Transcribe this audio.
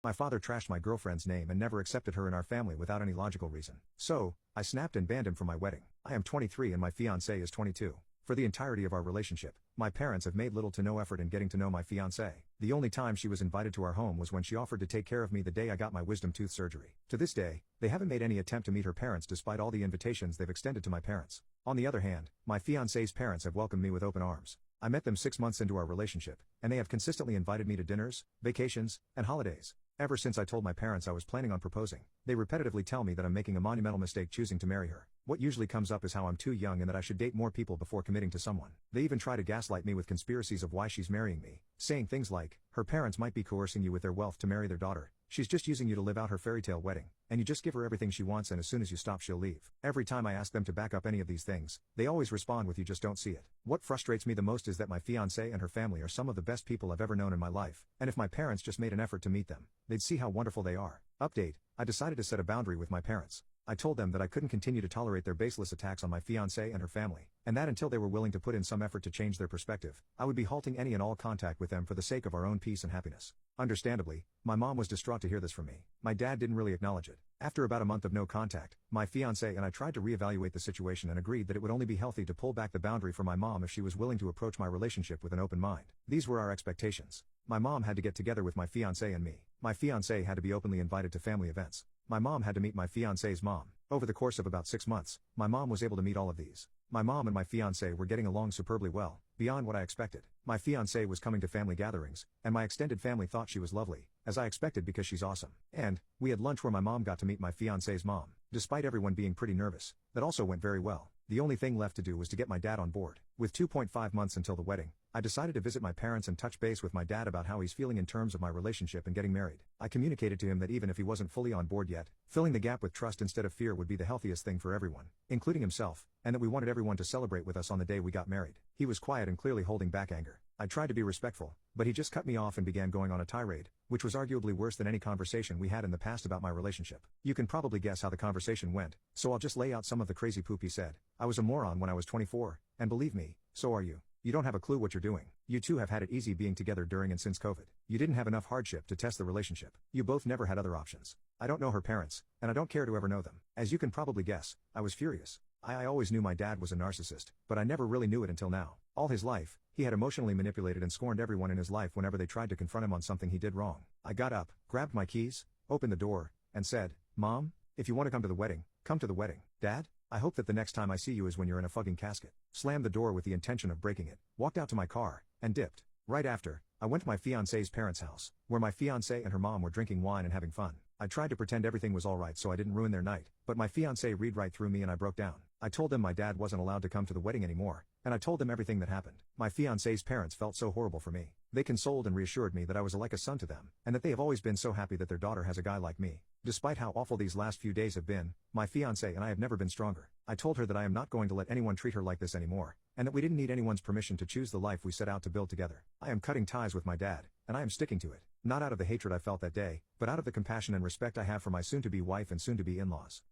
My father trashed my girlfriend's name and never accepted her in our family without any logical reason. So, I snapped and banned him from my wedding. I am 23 and my fiancée is 22. For the entirety of our relationship, my parents have made little to no effort in getting to know my fiancée. The only time she was invited to our home was when she offered to take care of me the day I got my wisdom tooth surgery. To this day, they haven't made any attempt to meet her parents despite all the invitations they've extended to my parents. On the other hand, my fiancée's parents have welcomed me with open arms. I met them 6 months into our relationship, and they have consistently invited me to dinners, vacations, and holidays. Ever since I told my parents I was planning on proposing, they repetitively tell me that I'm making a monumental mistake choosing to marry her. What usually comes up is how I'm too young and that I should date more people before committing to someone. They even try to gaslight me with conspiracies of why she's marrying me, saying things like, her parents might be coercing you with their wealth to marry their daughter, she's just using you to live out her fairy tale wedding, and you just give her everything she wants and as soon as you stop she'll leave. Every time I ask them to back up any of these things, they always respond with you just don't see it. What frustrates me the most is that my fiancée and her family are some of the best people I've ever known in my life, and if my parents just made an effort to meet them, they'd see how wonderful they are. Update, I decided to set a boundary with my parents. I told them that I couldn't continue to tolerate their baseless attacks on my fiancée and her family, and that until they were willing to put in some effort to change their perspective, I would be halting any and all contact with them for the sake of our own peace and happiness. Understandably, my mom was distraught to hear this from me. My dad didn't really acknowledge it. After about a month of no contact, my fiancée and I tried to reevaluate the situation and agreed that it would only be healthy to pull back the boundary for my mom if she was willing to approach my relationship with an open mind. These were our expectations. My mom had to get together with my fiancé and me. My fiancé had to be openly invited to family events. My mom had to meet my fiancé's mom. Over the course of about 6 months, my mom was able to meet all of these. My mom and my fiancé were getting along superbly well, beyond what I expected. My fiancé was coming to family gatherings, and my extended family thought she was lovely, as I expected because she's awesome. And, we had lunch where my mom got to meet my fiancé's mom. Despite everyone being pretty nervous, that also went very well. The only thing left to do was to get my dad on board. With 2.5 months until the wedding, I decided to visit my parents and touch base with my dad about how he's feeling in terms of my relationship and getting married. I communicated to him that even if he wasn't fully on board yet, filling the gap with trust instead of fear would be the healthiest thing for everyone, including himself, and that we wanted everyone to celebrate with us on the day we got married. He was quiet and clearly holding back anger. I tried to be respectful, but he just cut me off and began going on a tirade, which was arguably worse than any conversation we had in the past about my relationship. You can probably guess how the conversation went, so I'll just lay out some of the crazy poop he said. I was a moron when I was 24, and believe me, so are you. You don't have a clue what you're doing. You two have had it easy being together during and since COVID. You didn't have enough hardship to test the relationship. You both never had other options. I don't know her parents, and I don't care to ever know them. As you can probably guess, I was furious. I always knew my dad was a narcissist, but I never really knew it until now. All his life, he had emotionally manipulated and scorned everyone in his life whenever they tried to confront him on something he did wrong. I got up, grabbed my keys, opened the door, and said, Mom, if you want to come to the wedding, come to the wedding. Dad? I hope that the next time I see you is when you're in a fucking casket. Slammed the door with the intention of breaking it, walked out to my car, and dipped. Right after, I went to my fiancé's parents' house, where my fiancée and her mom were drinking wine and having fun. I tried to pretend everything was alright so I didn't ruin their night, but my fiancé read right through me and I broke down. I told them my dad wasn't allowed to come to the wedding anymore, and I told them everything that happened. My fiancé's parents felt so horrible for me. They consoled and reassured me that I was like a son to them, and that they have always been so happy that their daughter has a guy like me. Despite how awful these last few days have been, my fiancé and I have never been stronger. I told her that I am not going to let anyone treat her like this anymore, and that we didn't need anyone's permission to choose the life we set out to build together. I am cutting ties with my dad, and I am sticking to it. Not out of the hatred I felt that day, but out of the compassion and respect I have for my soon-to-be wife and soon-to-be in-laws.